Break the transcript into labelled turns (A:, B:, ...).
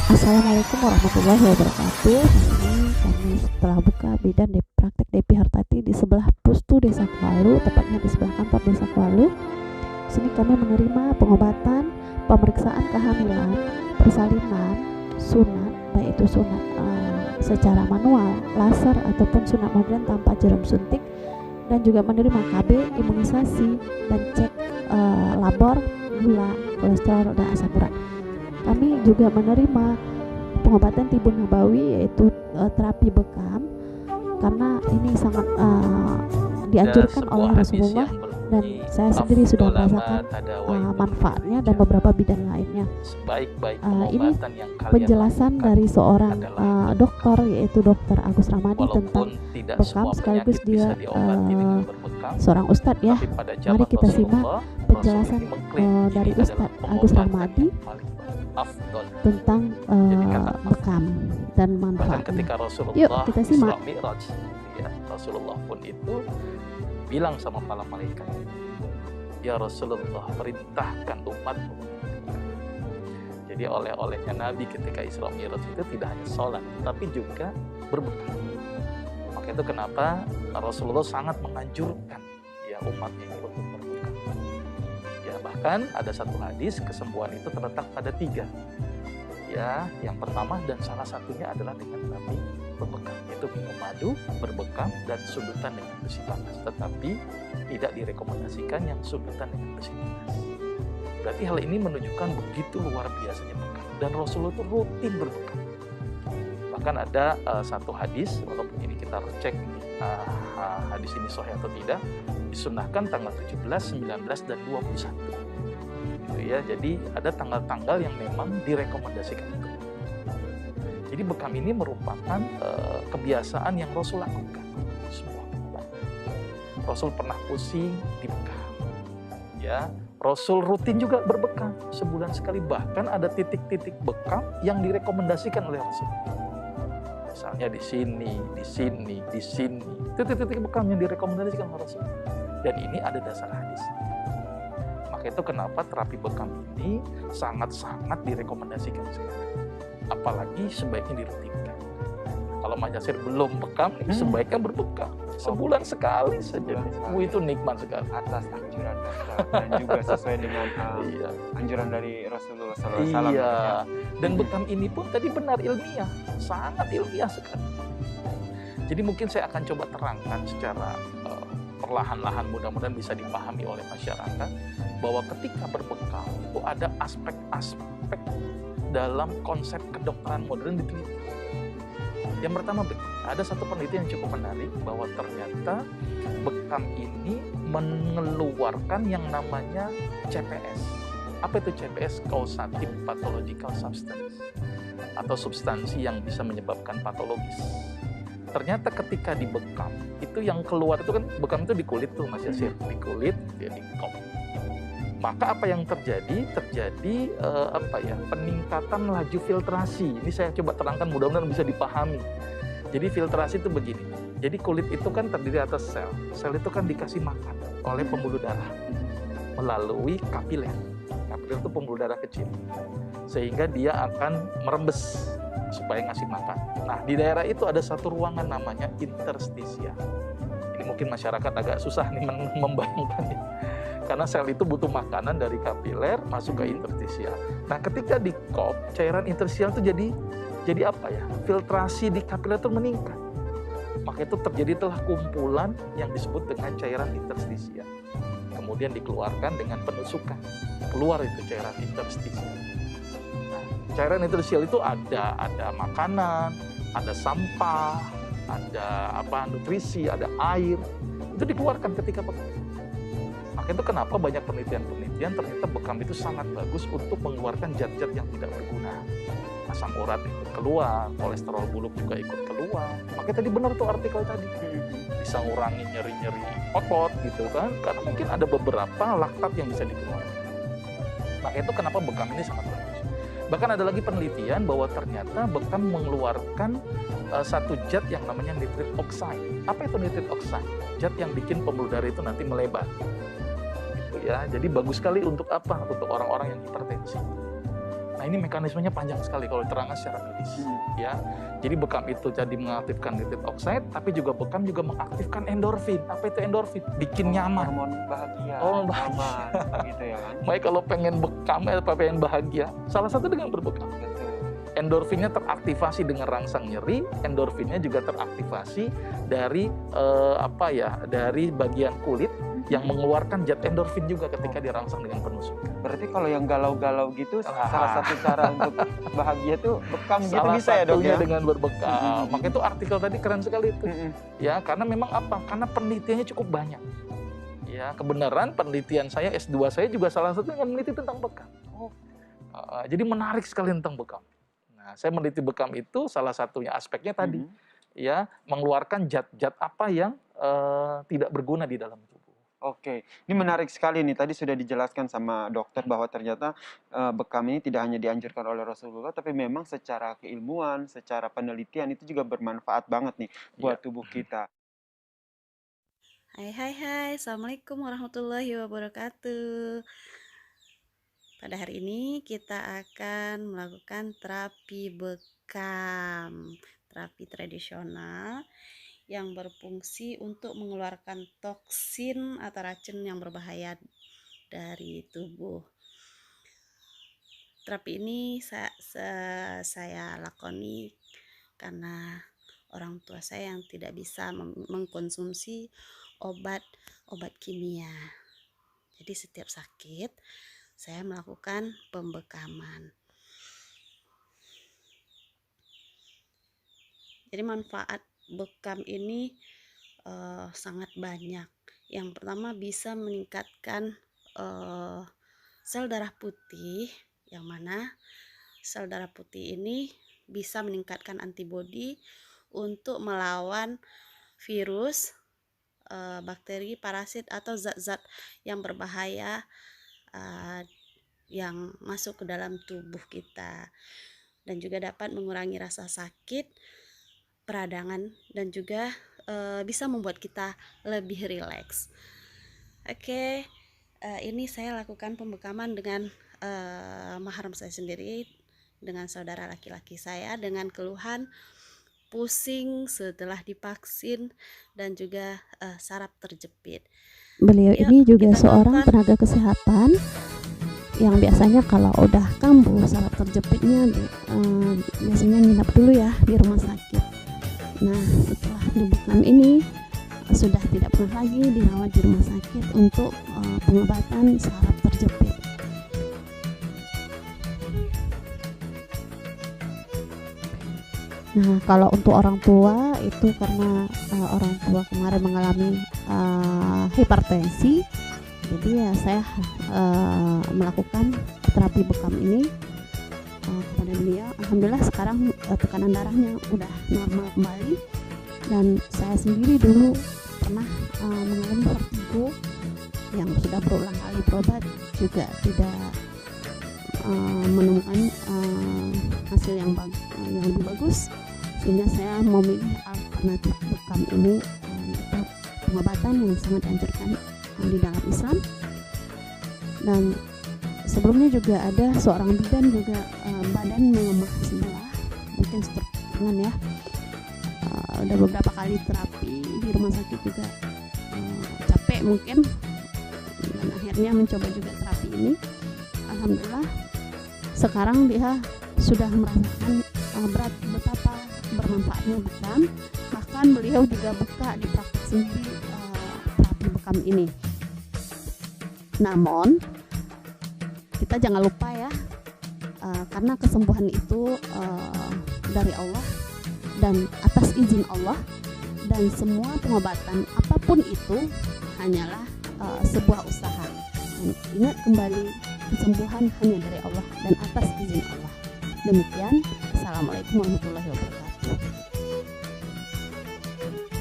A: Assalamualaikum warahmatullahi wabarakatuh. Hari ini kami setelah buka bidan praktek DP Hartati di sebelah Pustu Desa Kualu, tepatnya di sebelah kantor Desa Kualu. Sini kami menerima pengobatan, pemeriksaan kehamilan, persalinan, sunat, baik itu sunat secara manual, laser ataupun sunat modern tanpa jarum suntik, dan juga menerima KB, imunisasi, dan cek labor, gula, kolesterol, dan asam urat. Kami juga menerima pengobatan tibun nabawi, yaitu terapi bekam, karena ini sangat dianjurkan oleh Rasulullah, dan saya sendiri sudah merasakan manfaatnya dan beberapa bidan lainnya. Ini penjelasan dari seorang dokter, yaitu Dr. Agus Ramadi, tentang bekam, sekaligus dia seorang ustadz ya. Mari kita simak penjelasan dari Ustadz Agus Ramadi tentang bekam dan manfaatnya.
B: Ketika Rasulullah
A: Yuk kita simak.
B: Mi'raj, ya, Rasulullah pun itu bilang sama para malaikat, ya Rasulullah, perintahkan umatmu. Jadi oleh-olehnya Nabi ketika Isra Mi'raj itu tidak hanya sholat, tapi juga berbekam. Maka itu kenapa Rasulullah sangat menganjurkan ya umatnya ini untuk berbekam. Ya, bahkan ada satu hadis kesembuhan itu terletak pada 3. Ya, yang pertama dan salah satunya adalah dengan Nabi berbekam, yaitu minum madu, berbekam, dan sundutan dengan besi panas. Tetapi tidak direkomendasikan yang sundutan dengan besi panas. Berarti hal ini menunjukkan begitu luar biasanya bekam, dan Rasulullah itu rutin berbekam. Bahkan ada satu hadis, walaupun ini kita cek hadis ini sahih atau tidak, disunnahkan tanggal 17, 19, dan 21. Gitu ya. Jadi ada tanggal-tanggal yang memang direkomendasikan itu. Jadi bekam ini merupakan kebiasaan yang Rasul lakukan. Semua Rasul pernah pusing di bekam. Ya, Rasul rutin juga berbekam sebulan sekali. Bahkan ada titik-titik bekam yang direkomendasikan oleh Rasul. Misalnya di sini, di sini, di sini. Titik-titik bekam yang direkomendasikan oleh Rasul. Dan ini ada dasar hadis. Maka itu kenapa terapi bekam ini sangat-sangat direkomendasikan sekali. Apalagi sebaiknya dirutinkan. Kalau Mas Yasir belum bekam, sebaiknya berbekam. Sebulan sekali saja. Itu nikmat sekali.
C: Atas anjuran dokter dan juga sesuai dengan anjuran dari Rasulullah SAW.
B: Iya. Dan bekam ini pun tadi benar ilmiah, sangat ilmiah sekali. Jadi mungkin saya akan coba terangkan secara perlahan-lahan, mudah-mudahan bisa dipahami oleh masyarakat, bahwa ketika berbekam itu ada aspek-aspek dalam konsep kedokteran modern diteliti. Yang pertama, ada satu penelitian yang cukup menarik bahwa ternyata bekam ini mengeluarkan yang namanya CPS. Apa itu CPS? Causative Pathological Substance, atau substansi yang bisa menyebabkan patologis. Ternyata ketika dibekam, itu yang keluar itu kan, bekam itu di kulit tuh Mas Yasir, di kulit, dia di kop. Maka apa yang terjadi? Terjadi peningkatan laju filtrasi. Ini saya coba terangkan, mudah-mudahan bisa dipahami. Jadi filtrasi itu begini. Jadi kulit itu kan terdiri atas sel. Sel itu kan dikasih makan oleh pembuluh darah melalui kapiler. Kapiler itu pembuluh darah kecil. Sehingga dia akan merembes supaya ngasih makan. Nah, di daerah itu ada satu ruangan namanya interstisia. Ini mungkin masyarakat agak susah nih membayangkannya. Karena sel itu butuh makanan dari kapiler masuk ke interstisial. Nah, ketika di kop, cairan interstisial itu jadi apa ya? Filtrasi di kapiler itu meningkat. Maka itu terjadi telah kumpulan yang disebut dengan cairan interstisial. Kemudian dikeluarkan dengan penusukan. Keluar itu cairan interstisial. Nah, cairan interstisial itu ada makanan, ada sampah, ada nutrisi, ada air. Itu dikeluarkan ketika bekam. Maka itu kenapa banyak penelitian ternyata bekam itu sangat bagus untuk mengeluarkan zat-zat yang tidak berguna. Asam urat ikut keluar, kolesterol buruk juga ikut keluar. Makanya tadi benar tuh artikel tadi. Bisa ngurangi nyeri-nyeri otot gitu kan. Karena mungkin ada beberapa laktat yang bisa dikeluarkan. Maka itu kenapa bekam ini sangat bagus. Bahkan ada lagi penelitian bahwa ternyata bekam mengeluarkan satu zat yang namanya nitrit oxide. Apa itu nitrit oxide? Zat yang bikin pembuluh darah itu nanti melebar. Gitu ya. Jadi bagus sekali untuk apa? Untuk orang-orang yang hipertensi. Nah, ini mekanismenya panjang sekali kalau terangkan secara medis. Ya, jadi bekam itu jadi mengaktifkan nitric oxide, tapi juga bekam juga mengaktifkan endorfin. Apa itu endorfin? Bikin nyaman.
C: Hormon bahagia.
B: Oh, bahagia.
C: Nyaman, gitu ya kan?
B: Baik, kalau pengen bekam atau pengen bahagia, salah satu dengan berbekam.
C: Betul.
B: Endorfinnya teraktivasi dengan rangsang nyeri, endorfinnya juga teraktivasi dari dari bagian kulit yang mengeluarkan zat endorfin juga ketika dirangsang dengan penusukan.
C: Berarti kalau yang galau-galau gitu salah satu cara untuk bahagia tuh bekam gitu
B: Salah
C: bisa ya dok
B: satunya
C: ya?
B: dengan berbekam. Maka itu artikel tadi keren sekali itu. Ya, karena memang apa? Karena penelitiannya cukup banyak. Ya, kebenaran penelitian saya S2 saya juga salah satu yang meneliti tentang bekam. Jadi menarik sekali tentang bekam. Nah, saya meneliti bekam itu salah satunya aspeknya tadi, ya, mengeluarkan zat-zat apa yang tidak berguna di dalam tubuh.
C: Oke, ini menarik sekali nih. Tadi sudah dijelaskan sama dokter bahwa ternyata bekam ini tidak hanya dianjurkan oleh Rasulullah, tapi memang secara keilmuan, secara penelitian itu juga bermanfaat banget nih buat tubuh kita.
A: Hai, Assalamualaikum warahmatullahi wabarakatuh. Pada hari ini kita akan melakukan terapi bekam, terapi tradisional yang berfungsi untuk mengeluarkan toksin atau racun yang berbahaya dari tubuh. Terapi ini saya lakoni karena orang tua saya yang tidak bisa mengkonsumsi obat kimia. Jadi setiap sakit saya melakukan pembekaman. Jadi manfaat bekam ini sangat banyak. Yang pertama bisa meningkatkan sel darah putih, yang mana sel darah putih ini bisa meningkatkan antibodi untuk melawan virus, bakteri, parasit atau zat-zat yang berbahaya yang masuk ke dalam tubuh kita, dan juga dapat mengurangi rasa sakit, peradangan, dan juga bisa membuat kita lebih rileks. Oke, ini saya lakukan pembekaman dengan mahram saya sendiri, dengan saudara laki-laki saya, dengan keluhan pusing setelah divaksin dan juga saraf terjepit.
D: Beliau ini juga seorang tenaga kesehatan yang biasanya kalau udah kambuh saraf terjepitnya biasanya nginap dulu ya di rumah sakit. Nah, setelah dibekam ini sudah tidak pernah lagi dirawat di rumah sakit untuk pengobatan saraf terjepit. Nah, kalau untuk orang tua itu karena orang tua kemarin mengalami hipertensi, jadi ya saya melakukan terapi bekam ini kepada beliau. Alhamdulillah sekarang tekanan darahnya udah normal kembali, dan saya sendiri dulu pernah mengalami vertigo yang sudah berulang kali berobat juga tidak menemukan hasil yang lebih bagus, sehingga saya memilih alternatif bekam ini untuk pengobatan yang sangat dianjurkan di dalam Islam. Dan sebelumnya juga ada seorang bidan juga badan melemah sebelah, mungkin stroke ringan ya, udah beberapa kali terapi di rumah sakit juga capek mungkin, dan akhirnya mencoba juga terapi ini. Alhamdulillah sekarang dia sudah merasakan betapa bermanfaatnya bekam. Bahkan beliau juga buka di praktek sendiri terapi bekam ini. Namun kita jangan lupa ya, karena kesembuhan itu dari Allah dan atas izin Allah, dan semua pengobatan apapun itu hanyalah sebuah usaha. Dan ingat kembali, kesembuhan hanya dari Allah dan atas izin Allah. Demikian, Assalamualaikum warahmatullahi wabarakatuh.